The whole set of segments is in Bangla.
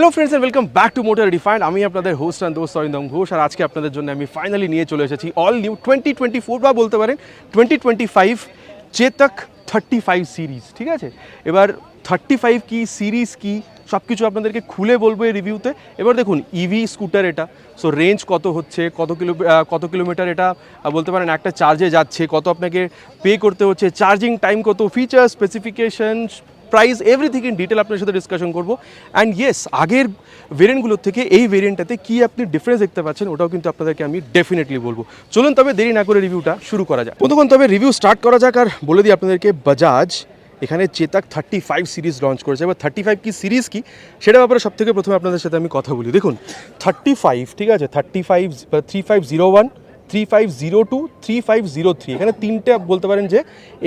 Hello friends and welcome back to motor refined. আমি আপনাদের হোস্ট অ্যান্ড দোস্ত অরিন্দম ঘোষ, আর আজকে আপনাদের জন্য আমি ফাইনালি নিয়ে চলে এসেছি অল নিউ 2024 বা বলতে পারেন 2025 চেতক 35 সিরিজ। ঠিক আছে, এবার 35 কি সিরিজ কি সব কিছু আপনাদেরকে খুলে বলবো এই রিভিউতে। এবার দেখুন, ইভি স্কুটার এটা, সো রেঞ্জ কত হচ্ছে, কত কিলোমিটার এটা বলতে পারেন একটা চার্জে যাচ্ছে, কত আপনাকে পে করতে হচ্ছে, চার্জিং টাইম কত, feature specification, price, everything in detail আপনার সাথে ডিসকাশন করবো। অ্যান্ড ইয়েস, আগের ভেরিয়েন্টগুলোর থেকে এই ভেরিয়েন্টটাতে কী আপনি ডিফারেন্স দেখতে পাচ্ছেন ওটাও কিন্তু আপনাদেরকে আমি ডেফিনেটলি বলবো। চলুন তবে দেরি না করে রিভিউটা শুরু করা যাক। প্রথম তবে রিভিউ স্টার্ট করা যাক, আর বলে দিই আপনাদেরকে বাজাজ এখানে চেতক 35 সিরিজ লঞ্চ করেছে। এবার 35 কি সিরিজ কি সেটা ব্যাপারে সব থেকে প্রথমে আপনাদের সাথে আমি কথা বলি। দেখুন 35, ঠিক আছে, 35, 3501, 3502, 3503, এখানে তিনটে বলতে পারেন যে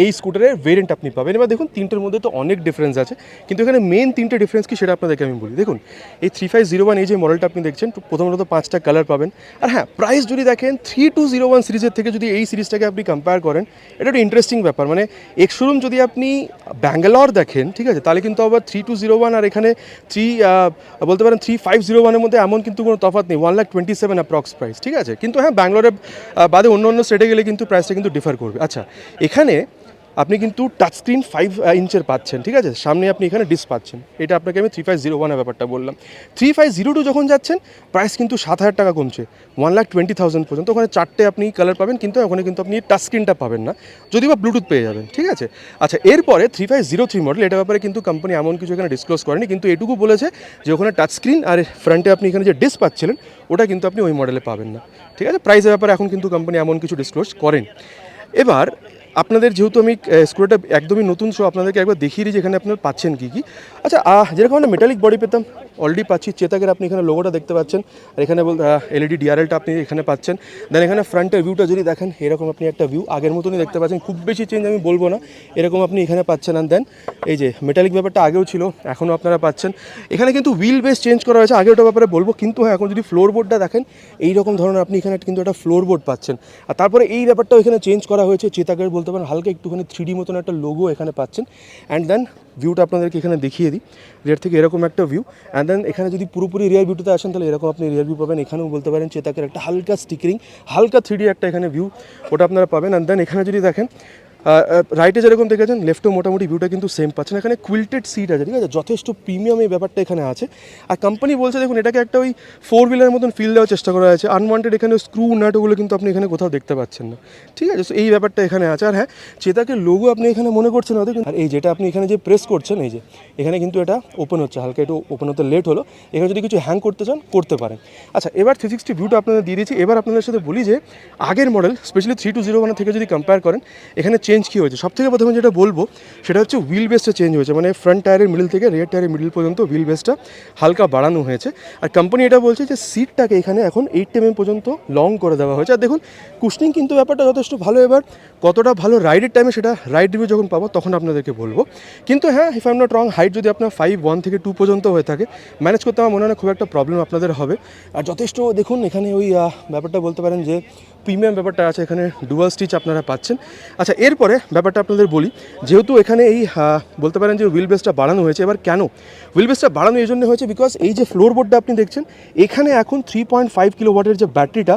এই স্কুটারের ভেরিয়েন্ট আপনি পাবেন। এবার দেখুন তিনটের মধ্যে তো অনেক ডিফারেন্স আছে, কিন্তু এখানে মেন তিনটে ডিফারেন্স কি সেটা আপনাদেরকে আমি বলি। দেখুন এই 3501 এই যে মডেলটা আপনি দেখছেন, প্রথমত 5টা কালার পাবেন। আর হ্যাঁ, প্রাইস যদি দেখেন 3201 সিরিজের থেকে যদি এই সিরিজটাকে আপনি কম্পেয়ার করেন, এটা একটা ইন্টারেস্টিং ব্যাপার। মানে এক্স শোরুম যদি আপনি ব্যাঙ্গালোর দেখেন, ঠিক আছে, তাহলে কিন্তু আবার 3201 আর এখানে বলতে পারেন 3501-এর মধ্যে এমন কিন্তু কোনো তফাৎ নেই, 1,27,000 অ্যাপ্রক্স প্রাইস। ঠিক আছে, কিন্তু হ্যাঁ ব্যাঙ্গালোরে বাদে অন্য অন্য স্টেটে গেলে কিন্তু প্রাইসটা কিন্তু ডিফার করবে। আচ্ছা, এখানে আপনি কিন্তু টাচ স্ক্রিন 5 ইঞ্চের পাচ্ছেন, ঠিক আছে, সামনে আপনি এখানে ডিস পাচ্ছেন। এটা আপনাকে আমি 3501-এর ব্যাপারটা বললাম। 3502 যখন যাচ্ছেন, প্রাইস কিন্তু 7,000 টাকা কমছে, 1,20,000 পর্যন্ত। ওখানে 4টে আপনি কালার পাবেন, কিন্তু ওখানে কিন্তু আপনি টাচ স্ক্রিনটা পাবেন না, যদি বা ব্লুটুথ পেয়ে যাবেন। ঠিক আছে, আচ্ছা, এরপরে 3503 মডেল, এটা ব্যাপারে কিন্তু কোম্পানি এমন কিছু এখানে ডিসক্লোজ করেনি, কিন্তু এটুকু বলেছে যে ওখানে টাচ স্ক্রিন আর ফ্রন্টে আপনি এখানে যে ডিস পাচ্ছিলেন ওটা কিন্তু আপনি ওই মডেলে পাবেন না। ঠিক আছে, প্রাইসের ব্যাপারে এখন কিন্তু কোম্পানি এমন কিছু ডিসক্লোজ করেন। এবার আপনাদের যেহেতু আমি স্কুটারটা একদমই নতুন, সো আপনাদেরকে একবার দেখিয়ে দিই যেখানে আপনারা পাচ্ছেন কী কী। আচ্ছা, যেরকম আমরা মেটালিক বডি পেতাম অলরেডি পাচ্ছি, চেতকের আপনি এখানে লোগোটা দেখতে পাচ্ছেন, আর এখানে এলইডি ডিআরএলটা আপনি এখানে পাচ্ছেন। দেন এখানে ফ্রন্টের ভিউটা যদি দেখেন, এরকম আপনি একটা ভিউ আগের মতনই দেখতে পাচ্ছেন, খুব বেশি চেঞ্জ আমি বলবো না, এরকম আপনি এখানে পাচ্ছেন। আর দেন এই যে মেটালিক ব্যাপারটা আগেও ছিল, এখনও আপনারা পাচ্ছেন। এখানে কিন্তু হুইল বেস চেঞ্জ করা হয়েছে, আগে ওটা ব্যাপারে বলবো, কিন্তু হ্যাঁ এখন যদি ফ্লোর বোর্ডটা দেখেন এইরকম ধরনের আপনি এখানে কিন্তু একটা ফ্লোর বোর্ড পাচ্ছেন। আর তারপরে এই ব্যাপারটাও এখানে চেঞ্জ করা হয়েছে, চেতকের বলতে পারেন হালকা একটুখানি 3D মতন একটা লোগো এখানে পাচ্ছেন। অ্যান্ড দেন ভিউটা আপনাদেরকে এখানে দেখিয়ে দিই, রিয়ার থেকে এরকম একটা ভিউ। অ্যান্ড দেন এখানে যদি পুরোপুরি রিয়ার ভিউটাতে আসেন, তাহলে এরকম আপনি রিয়ার ভিউ পাবেন। এখানেও বলতে পারেন চেতকের একটা হালকা স্টিকারিং, হালকা 3D একটা এখানে ভিউ, ওটা আপনারা পাবেন। অ্যান্ড দেন এখানে যদি দেখেন রাইটে যেরকম দেখেছেন, লেফটেও মোটামুটি ভিউটা কিন্তু সেম পাচ্ছেন। এখানে কুইল্টেড সিট আছে, ঠিক আছে, যথেষ্ট প্রিমিয়াম এই ব্যাপারটা এখানে আছে। আর কোম্পানি বলছে দেখুন এটাকে একটা ওই 4 হুইলারের মতন ফিল দেওয়ার চেষ্টা করা হয়েছে। আনওয়ান্টেড এখানে স্ক্রু নাট ওগুলো কিন্তু আপনি এখানে কোথাও দেখতে পাচ্ছেন না। ঠিক আছে, সো এই ব্যাপারটা এখানে আছে। আর হ্যাঁ, চেতকের লোগো আপনি এখানে মনে করছেন না, দেখুন, আর এই যেটা আপনি এখানে যে প্রেস করছেন, এই যে এখানে কিন্তু এটা ওপেন হচ্ছে, হালকা একটু ওপেন হতে লেট হলো। এখানে যদি কিছু হ্যাং করতে চান করতে পারেন। আচ্ছা, এবার 360 ভিউটা আপনাদের দিয়ে দিয়েছি। এবার আপনাদের সাথে বলি যে আগের মডেল স্পেশালি 3201 থেকে যদি কম্পেয়ার করেন, এখানে চেঞ্জ কী হয়েছে। সবথেকে প্রথমে যেটা বলবো সেটা হচ্ছে হুইল বেসটা চেঞ্জ হয়েছে, মানে ফ্রন্ট টায়ারের মিডল থেকে রিয়ার টায়ারের মিডল পর্যন্ত হুইল বেসটা হালকা বাড়ানো হয়েছে। আর কোম্পানি এটা বলছে যে সিটটাকে এখানে এখন 8 mm পর্যন্ত লং করে দেওয়া হয়েছে। আর দেখুন কুশনিং কিন্তু ব্যাপারটা যথেষ্ট ভালো। এবার কতটা ভালো রাইডের টাইমে সেটা রাইড রিভিউ যখন পাবো তখন আপনাদেরকে বলবো। কিন্তু হ্যাঁ, if I am not wrong, height যদি আপনার 5'1" থেকে 2 পর্যন্ত হয়ে থাকে, ম্যানেজ করতে আমার মনে হয় না খুব একটা প্রবলেম আপনাদের হবে। আর যথেষ্ট দেখুন এখানে ওই ব্যাপারটা বলতে পারেন যে প্রিমিয়াম ব্যাপারটা আছে, এখানে ডুয়াল স্টিচ আপনারা পাচ্ছেন। আচ্ছা, এরপরে ব্যাপারটা আপনাদের বলি, যেহেতু এখানে এই বলতে পারেন যে হুইল বেসটা বাড়ানো হয়েছে। এবার কেন হুইল বেসটা বাড়ানো এই জন্য হয়েছে, বিকজ এই যে ফ্লোর বোর্ডটা আপনি দেখছেন, এখানে এখন 3.5 কিলোওয়াটের যে ব্যাটারিটা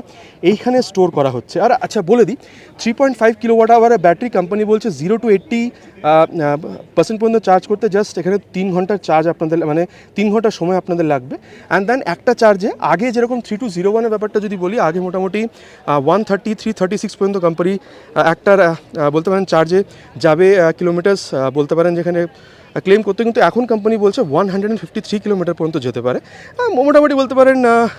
এইখানে স্টোর করা হচ্ছে। আর আচ্ছা বলে দিই, 3.5 কিলোওয়াট আওয়ারের ব্যাটারি কোম্পানি বলছে 0 to 80% পর্যন্ত চার্জ করতে জাস্ট এখানে 3 ঘন্টার চার্জ আপনাদের, মানে 3 ঘন্টার সময় আপনাদের লাগবে। অ্যান্ড দেন একটা চার্জে আগে যেরকম 3201-এর ব্যাপারটা যদি বলি, আগে মোটামুটি 133-36 পর্যন্ত কোম্পানি একটার বলতে পারেন চার্জে যাবে কিলোমিটার্স বলতে পারেন যেখানে ক্লেম করতে, কিন্তু এখন কোম্পানি বলছে 153 কিলোমিটার পর্যন্ত যেতে পারে। মোটামুটি বলতে পারেন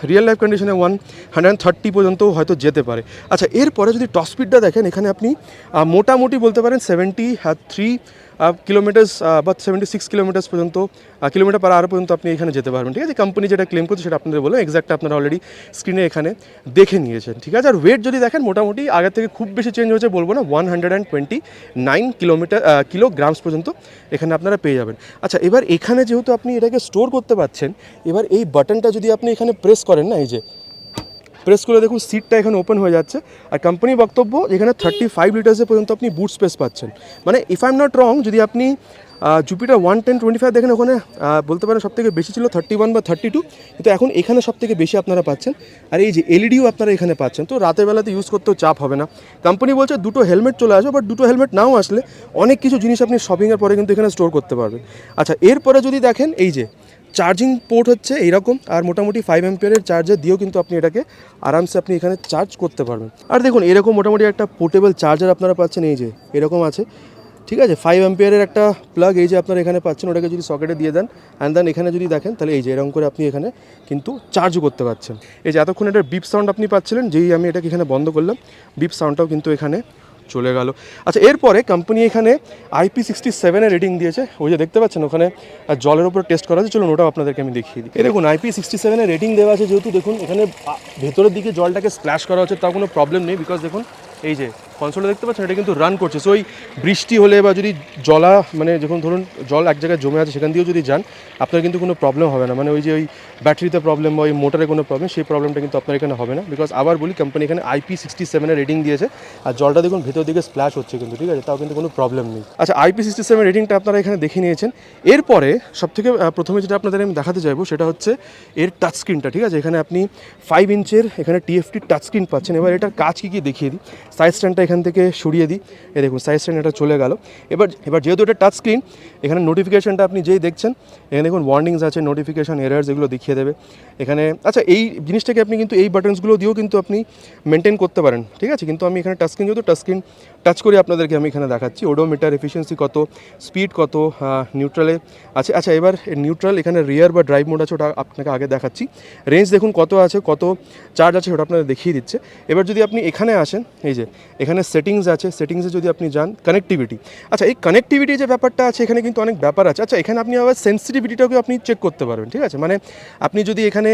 রিয়েল লাইফ কন্ডিশনে 130 পর্যন্ত হয়তো যেতে পারে। আচ্ছা, এরপরে যদি টপ স্পিডটা দেখেন, এখানে আপনি মোটামুটি বলতে পারেন 73 কিলোমিটার্স বা 76 কিলোমিটার্স পর্যন্ত, কিলোমিটার পার আওয়ার পর্যন্ত আপনি এখানে যেতে পারবেন। ঠিক আছে, কোম্পানি যেটা ক্লেম করছে সেটা আপনাদের বললাম, এক্স্যাক্ট আপনারা অলরেডি স্ক্রিনে এখানে দেখে নিয়েছেন। ঠিক আছে, আর ওয়েট যদি দেখেন মোটামুটি আগের থেকে খুব বেশি চেঞ্জ হয়েছে বলবো না, 129 কিলোগ্রামস পর্যন্ত এখানে আপনারা পেয়ে যাবেন। আচ্ছা, এবার এখানে যেহেতু আপনি এটাকে স্টোর করতে পারছেন, এবার এই বাটনটা যদি আপনি এখানে প্রেস করেন না, এই যে প্রেস করে দেখুন সিটটা এখানে ওপেন হয়ে যাচ্ছে। আর কোম্পানির বক্তব্য এখানে 35 লিটার্সের পর্যন্ত আপনি বুট স্পেস পাচ্ছেন। মানে ইফ আই এম নট রং, যদি আপনি জুপিটার 110/25 দেখেন, ওখানে বলতে পারেন সব থেকে বেশি ছিল 31 বা 32, কিন্তু এখন এখানে সব থেকে বেশি আপনারা পাচ্ছেন। আর এই যে এলইডিও আপনারা এখানে পাচ্ছেন, তো রাতের বেলাতে ইউজ করতেও চাপ হবে না। কোম্পানি বলছে দুটো হেলমেট চলে আসবে, বাট দুটো হেলমেট নাও আসলে অনেক কিছু জিনিস আপনি শপিংয়ের পরে কিন্তু এখানে স্টোর করতে পারবেন। আচ্ছা, এরপরে যদি দেখেন এই যে চার্জিং পোর্ট হচ্ছে এইরকম, আর মোটামুটি 5 অ্যাম্পিয়ারের চার্জার দিয়েও কিন্তু আপনি এটাকে আরামসে আপনি এখানে চার্জ করতে পারবেন। আর দেখুন এরকম মোটামুটি একটা পোর্টেবল চার্জার আপনারা পাচ্ছেন, এই যে এরকম আছে, ঠিক আছে। 5 অ্যাম্পিয়ারের একটা প্লাগ এই যে আপনারা এখানে পাচ্ছেন, ওটাকে যদি সকেটে দিয়ে দেন অ্যান্ড দেন এখানে যদি দেখেন, তাহলে এই যে এরকম করে আপনি এখানে কিন্তু চার্জও করতে পারছেন। এই যে এতক্ষণ এটার বিপ সাউন্ড আপনি পাচ্ছিলেন, যেই আমি এটাকে এখানে বন্ধ করলাম, বিপ সাউন্ডটাও কিন্তু এখানে চলে গেল। আচ্ছা, এরপরে কোম্পানি এখানে IP67 এর রেটিং দিয়েছে, ওই যে দেখতে পাচ্ছেন ওখানে জলের উপর টেস্ট করা আছে, চলুন ওটাও আপনাদেরকে আমি দেখিয়ে দিই। দেখুন IP67 এর রেটিং দেওয়া আছে, যেহেতু দেখুন এখানে ভেতরের দিকে জলটাকে স্প্ল্যাশ করা হচ্ছে, তাও কোনো প্রবলেম নেই, বিকজ দেখুন এই যে কনসোলটা দেখতে পাচ্ছেন, এটা কিন্তু রান করছে। সো ওই বৃষ্টি হলে বা যদি মানে যখন ধরুন জল এক জায়গায় জমে আছে সেখান দিয়েও যদি যান, আপনার কিন্তু কোনো প্রবলেম হবে না। মানে ওই যে ওই ব্যাটারিতে প্রবলেম বা ওই মোটরে কোনো প্রবলেম, সেই প্রবলেমটা কিন্তু আপনার এখানে হবে না, বিকজ আবার বলি কোম্পানি এখানে IP67 এর রেটিং দিয়েছে। আর জলটা দেখুন ভেতর দিকে স্প্ল্যাশ হচ্ছে কিন্তু, ঠিক আছে, তাও কিন্তু কোনো প্রবলেম নেই। আচ্ছা, IP67 রেটিংটা আপনারা এখানে দেখে নিয়েছেন। এরপরে সবথেকে প্রথমে যেটা আপনাদের আমি দেখাতে চাইবো সেটা হচ্ছে এর টাচ স্ক্রিনটা, ঠিক আছে। এখানে আপনি 5 ইঞ্চের এখানে TFT টাচ স্ক্রিন পাচ্ছেন। এবার এটার কাজ কী দেখিয়ে দিই। সাইড স্ট্যান্ডটা এখান থেকে সরিয়ে দিই, এই দেখুন সাইড স্ট্যান্ড এটা চলে গেল। এবার যেহেতু এটা টাচ স্ক্রিন, এখানে নোটিফিকেশনটা আপনি যেই দেখছেন, এখানে দেখুন ওয়ার্নিংস আছে, নোটিফিকেশন, এরার্স, এগুলো দেখিয়ে দেবে এখানে। আচ্ছা, এই জিনিসটাকে আপনি কিন্তু এই বাটনসগুলো দিয়েও কিন্তু আপনি মেনটেন করতে পারেন, ঠিক আছে। কিন্তু আমি এখানে টাচ স্ক্রিন, যেহেতু টাচ স্ক্রিন টাচ করে আপনাদেরকে আমি এখানে দেখাচ্ছি। ওডোমিটার, এফিসিয়েন্সি কত, স্পিড কত, নিউট্রালে আছে। আচ্ছা, এবার নিউট্রাল এখানে রিয়ার বা ড্রাইভ মোড আছে, ওটা আপনাকে আগে দেখাচ্ছি। রেঞ্জ দেখুন কত আছে, কত চার্জ আছে, ওটা আপনাদের দেখিয়ে দিচ্ছে। এবার যদি আপনি এখানে আসেন, এই যে এখানে সেটিংস আছে, সেটিংসে যদি আপনি যান, কানেক্টিভিটি। আচ্ছা, এই কানেক্টিভিটি যে ব্যাপারটা আছে, এখানে কিন্তু অনেক ব্যাপার আছে। আচ্ছা, এখানে আপনি আবার সেন্সিটিভিটিটাকেও আপনি চেক করতে পারবেন, ঠিক আছে। মানে আপনি যদি এখানে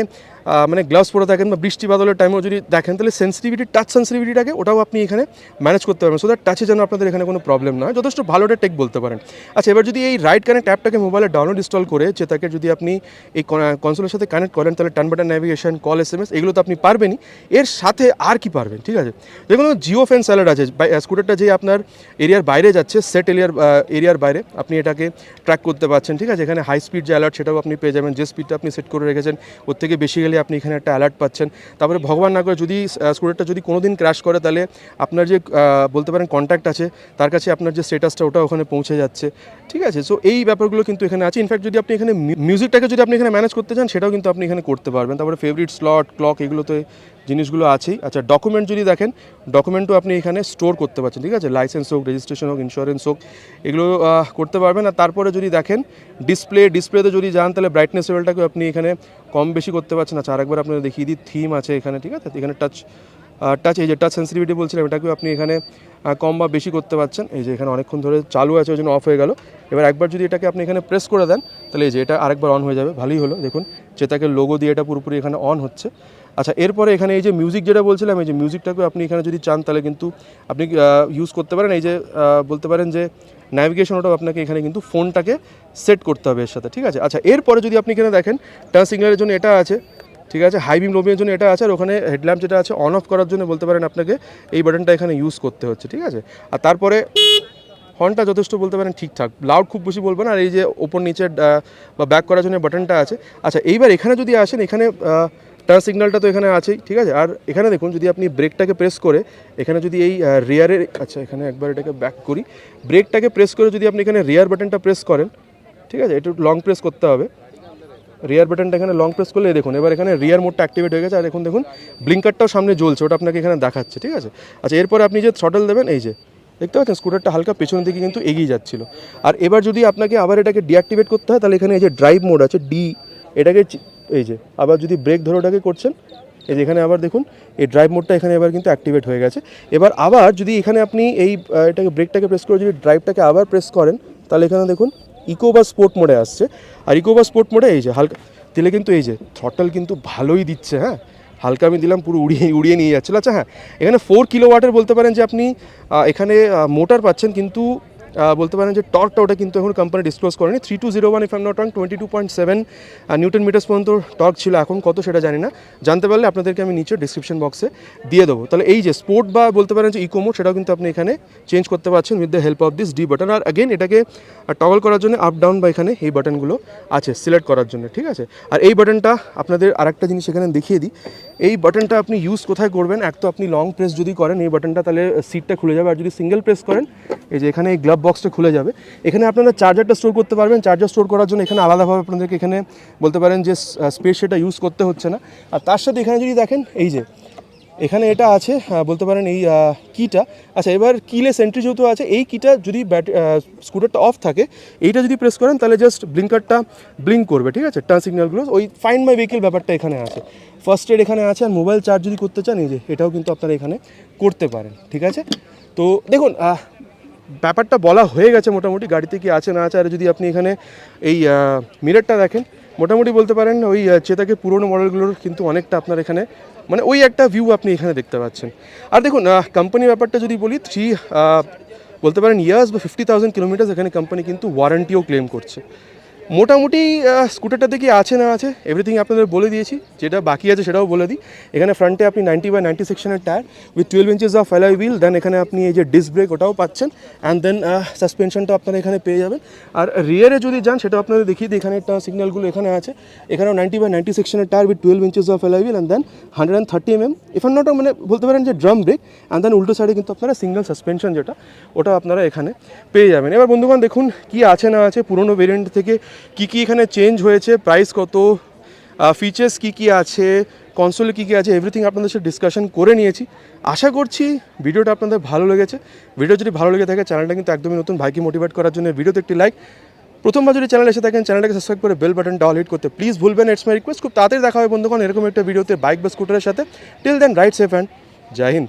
মানে গ্লাভস পরে থাকেন বা বৃষ্টি বাদলের টাইমেও যদি দেখেন, তাহলে সেন্সিটিভিটি, টাচ সেন্সিটিভিটিটাকে ওটাও আপনি এখানে ম্যানেজ করতে পারবেন, সো দ্যাট টাচে যেন আপনাদের এখানে কোনো প্রবলেম না হয়। যথেষ্ট ভালো একটা টেক বলতে পারেন। আচ্ছা, এবার যদি এই রাইট কানেক্ট অ্যাপটাকে মোবাইলে ডাউনলোড ইনস্টল করে চেতাকে যদি আপনি এই কনসোলের সাথে কানেক্ট করেন, তাহলে turn button navigation, call, SMS এগুলো তো আপনি পারবেনই। এর সাথে আর কি পারবেন, ঠিক আছে। দেখুন জিও ফেন্স অ্যালার্ট আছে, স্কুটারটা যে আপনার এরিয়ার বাইরে যাচ্ছে, সেট এরিয়ার বাইরে আপনি এটাকে ট্র্যাক করতে পারছেন, ঠিক আছে। এখানে হাই স্পিড যে অ্যালার্ট সেটাও আপনি পেয়ে যাবেন, যে স্পিডটা আপনি সেট করে রেখেছেন ওর থেকে বেশি গেলে আপনি এখানে একটা অ্যালার্ট পাচ্ছেন। তারপরে ভগবান না করে যদি স্কুটারটা যদি কোনো দিন ক্র্যাশ করে, তাহলে আপনার যে বলতে পারেন কন্ট্যাক্ট আছে, তার কাছে আপনার যে স্ট্যাটাসটা ওটা ওখানে পৌঁছে যাচ্ছে, ঠিক আছে। সো এই ব্যাপারগুলো কিন্তু এখানে আছে। ইনফ্যাক্ট যদি আপনি এখানে মিউজিকটাকে যদি আপনি এখানে ম্যানেজ করতে চান, সেটাও কিন্তু আপনি এখানে করতে পারবেন। তারপরে ফেভারিট স্লট, ক্লক, এগুলোতে জিনিসগুলো আছেই। আচ্ছা, ডকুমেন্ট যদি দেখেন, ডকুমেন্টও আপনি এখানে স্টোর করতে পারছেন, ঠিক আছে। লাইসেন্স হোক, রেজিস্ট্রেশন হোক, ইন্স্যুরেন্স হোক, এগুলো করতে পারবেন। আর তারপরে যদি দেখেন ডিসপ্লেতে যদি যান, তাহলে ব্রাইটনেস লেভেলটাকেও আপনি এখানে কম বেশি করতে পারছেন। আচ্ছা, আরেকবার আপনাদের দেখিয়ে দিই, থিম আছে এখানে, ঠিক আছে। এখানে টাচ এই যে টাচ সেন্সিটিভিটি বলছিলাম, এটাকেও আপনি এখানে কম বা বেশি করতে পারছেন। এই যে এখানে অনেকক্ষণ ধরে চালু আছে, ওই জন্য অফ হয়ে গেল। এবার একবার যদি এটাকে আপনি এখানে প্রেস করে দেন, তাহলে এই যে এটা আরেকবার অন হয়ে যাবে। ভালোই হলো, দেখুন চেতাকের লোগো দিয়ে এটা পুরোপুরি এখানে অন হচ্ছে। আচ্ছা, এরপরে এখানে এই যে মিউজিক যেটা বলছিলাম, এই যে মিউজিকটাকেও আপনি এখানে যদি চান, তাহলে কিন্তু আপনি ইউজ করতে পারেন। এই যে বলতে পারেন যে ন্যাভিগেশন, ওটাও আপনাকে এখানে কিন্তু ফোনটাকে সেট করতে হবে এর সাথে, ঠিক আছে। আচ্ছা, এরপরে যদি আপনি এখানে দেখেন, টার্ন সিগন্যালের জন্য এটা আছে, ঠিক আছে। হাই বিম লো বিমের জন্য এটা আছে, আর ওখানে হেডল্যাম্প যেটা আছে অন অফ করার জন্য বলতে পারেন আপনাকে এই বাটনটা এখানে ইউজ করতে হচ্ছে, ঠিক আছে। আর তারপরে হর্নটা যথেষ্ট বলতে পারেন ঠিকঠাক, লাউড খুব বেশি বলবো না। আর এই যে ওপর নিচের বা ব্যাক করার জন্য বাটনটা আছে। আচ্ছা, এইবার এখানে যদি আসেন, এখানে টার্ন সিগন্যালটা তো এখানে আছেই, ঠিক আছে। আর এখানে দেখুন যদি আপনি ব্রেকটাকে প্রেস করে এখানে যদি এই রিয়ারের, আচ্ছা এখানে একবার এটাকে ব্যাক করি, ব্রেকটাকে প্রেস করে যদি আপনি এখানে রিয়ার বাটনটা প্রেস করেন, ঠিক আছে, একটু লং প্রেস করতে হবে। রিয়ার বাটনটা এখানে লং প্রেস করলে দেখুন এবার এখানে রিয়ার মোডটা অ্যাক্টিভেট হয়ে গেছে। আর এখন দেখুন ব্লিঙ্কারটাও সামনে জ্বলছে, ওটা আপনাকে এখানে দেখাচ্ছে, ঠিক আছে। আচ্ছা, এরপরে আপনি যে থ্রটল দেবেন, এই যে দেখতে পাচ্ছেন স্কুটারটা হালকা পেছনের দিকে কিন্তু এগিয়ে যাচ্ছিল। আর এবার যদি আপনাকে আবার এটাকে ডিঅ্যাক্টিভেট করতে হয়, তাহলে এখানে এই যে ড্রাইভ মোড আছে, এটাকে এই যে আবার যদি ব্রেক ধরে ওটাকে করছেন, এই যে এখানে আবার দেখুন এই ড্রাইভ মোডটা এখানে এবার কিন্তু অ্যাক্টিভেট হয়ে গেছে। এবার আবার যদি এখানে আপনি এই এটাকে ব্রেকটাকে প্রেস করে যদি ড্রাইভটাকে আবার প্রেস করেন, তাহলে এখানে দেখুন ইকো বা স্পোর্ট মোডে আসছে। আর ইকো বা স্পোর্ট মোডে এই যে হালকা দিলে কিন্তু এই যে থ্রটল কিন্তু ভালোই দিচ্ছে, হ্যাঁ, হালকা আমি দিলাম পুরো উড়িয়ে নিয়ে যাচ্ছিলো। আচ্ছা হ্যাঁ, এখানে 4 কিলোওয়াটের বলতে পারেন যে আপনি এখানে মোটর পাচ্ছেন, কিন্তু বলতে পারেন যে টর্কটা ওটা কিন্তু এখন কোম্পানি ডিসক্লোজ করেনি। 3201 if I am not wrong 22.7 newton meters পর্যন্ত টর্ক ছিল, এখন কত সেটা জানি না, জানতে পারলে আপনাদেরকে আমি নিচে ডিসক্রিপশন বক্সে দিয়ে দেবো। তাহলে এই যে স্পোর্ট বা বলতে পারেন যে ইকো মোড, সেটাও কিন্তু আপনি এখানে চেঞ্জ করতে পারছেন with the help of this D button. আর অ্যাগেন এটাকে টগল করার জন্য আপ ডাউন বা এখানে এই বাটনগুলো আছে সিলেক্ট করার জন্য, ঠিক আছে। আর এই বাটনটা আপনাদের আরেকটা জিনিস এখানে দেখিয়ে দিই, এই বাটনটা আপনি ইউজ কোথায় করবেন, এক তো আপনি লং প্রেস যদি করেন এই বাটনটা তাহলে সিটটা খুলে যাবে, আর যদি সিঙ্গেল প্রেস করেন এই যে এখানে এই গ্লাভ বক্সটা খুলে যাবে। এখানে আপনারা চার্জারটা স্টোর করতে পারবেন, চার্জার স্টোর করার জন্য এখানে আলাদাভাবে আপনাদেরকে এখানে বলতে পারেন যে স্পেস সেটা ইউজ করতে হচ্ছে না। আর তার সাথে এখানে যদি দেখেন এই যে এখানে এটা আছে বলতে পারেন এই কিটা, আচ্ছা এবার কিলেস এন্ট্রি যেহেতু আছে, এই কিটা যদি স্কুটারটা অফ থাকে এইটা যদি প্রেস করেন তাহলে জাস্ট ব্লিঙ্কারটা ব্লিঙ্ক করবে, ঠিক আছে, টার্ন সিগন্যালগুলো, ওই ফাইন্ড মাই ভেহিকেল ব্যাপারটা এখানে আছে। ফার্স্ট এড এখানে আছে, আর মোবাইল চার্জ যদি করতে চান এই যে এটাও কিন্তু আপনারা এখানে করতে পারেন, ঠিক আছে। তো দেখুন ব্যাপারটা বলা হয়ে গেছে মোটামুটি গাড়িতে কি আছে না আছে। আর যদি আপনি এখানে এই মিররটা দেখেন, মোটামুটি বলতে পারেন ওই চেতাকের পুরোনো মডেলগুলোর কিন্তু অনেকটা আপনার এখানে মানে ওই একটা ভিউ আপনি এখানে দেখতে পাচ্ছেন। আর দেখুন কোম্পানির ব্যাপারটা যদি বলি, বলতে পারেন ইয়ার্স বা 50,000 কিলোমিটার এখানে কোম্পানি কিন্তু ওয়ারেন্টিও ক্লেম করছে। মোটামুটি স্কুটারটাতে কি আছে না আছে এভরিথিং আপনাদের বলে দিয়েছি, যেটা বাকি আছে সেটাও বলে দিই। এখানে ফ্রন্টে আপনি 90/90 সেকশনের tyre with 12 inches of alloy wheel, then এখানে আপনি এই যে ডিস্ক ব্রেক ওটাও পাচ্ছেন, অ্যান্ড দেন সাসপেনশনটা আপনারা এখানে পেয়ে যাবেন। আর রিয়ারে যদি যান সেটা আপনাদের দেখিয়ে দিই, এখানে একটা সিগন্যালগুলো এখানে আছে, এখানেও 90/90 সেকশনের tyre with 12 inches of alloy wheel, and then 130 mm if are not মানে বলতে পারেন যে ড্রাম ব্রেক, অ্যান্ড দেন উল্টো সাইডে কিন্তু আপনারা সিঙ্গেল সাসপেনশন যেটা ওটা আপনারা এখানে পেয়ে যাবেন। এবার বন্ধুগণ দেখুন কি আছে না আছে, পুরোনো ভেরিয়েন্ট থেকে কী এখানে চেঞ্জ হয়েছে, প্রাইস কত, ফিচার্স কী আছে, কনসোলে কী আছে, এভরিথিং আপনাদের সাথে ডিসকাশন করে নিয়েছি। আশা করছি ভিডিওটা আপনাদের ভালো লেগেছে। ভিডিও যদি ভালো লেগে থাকে, চ্যানেলটা কিন্তু একদমই নতুন, ভাইকে মোটিভেট করার জন্য ভিডিওতে একটি লাইক, প্রথমবার যদি চ্যানেল এসে থাকেন চ্যানেলটাকে সাবস্ক্রাইব করে বেল বাটনটা অল হিট করতে প্লিজ ভুলবেন, ইটস মাই রিকোয়েস্ট। খুব তাড়াতাড়ি দেখা হবে বন্ধুগণ এরকম একটা ভিডিওতে বাইক বা স্কুটারের সাথে। Till then ride safe and Jai Hind.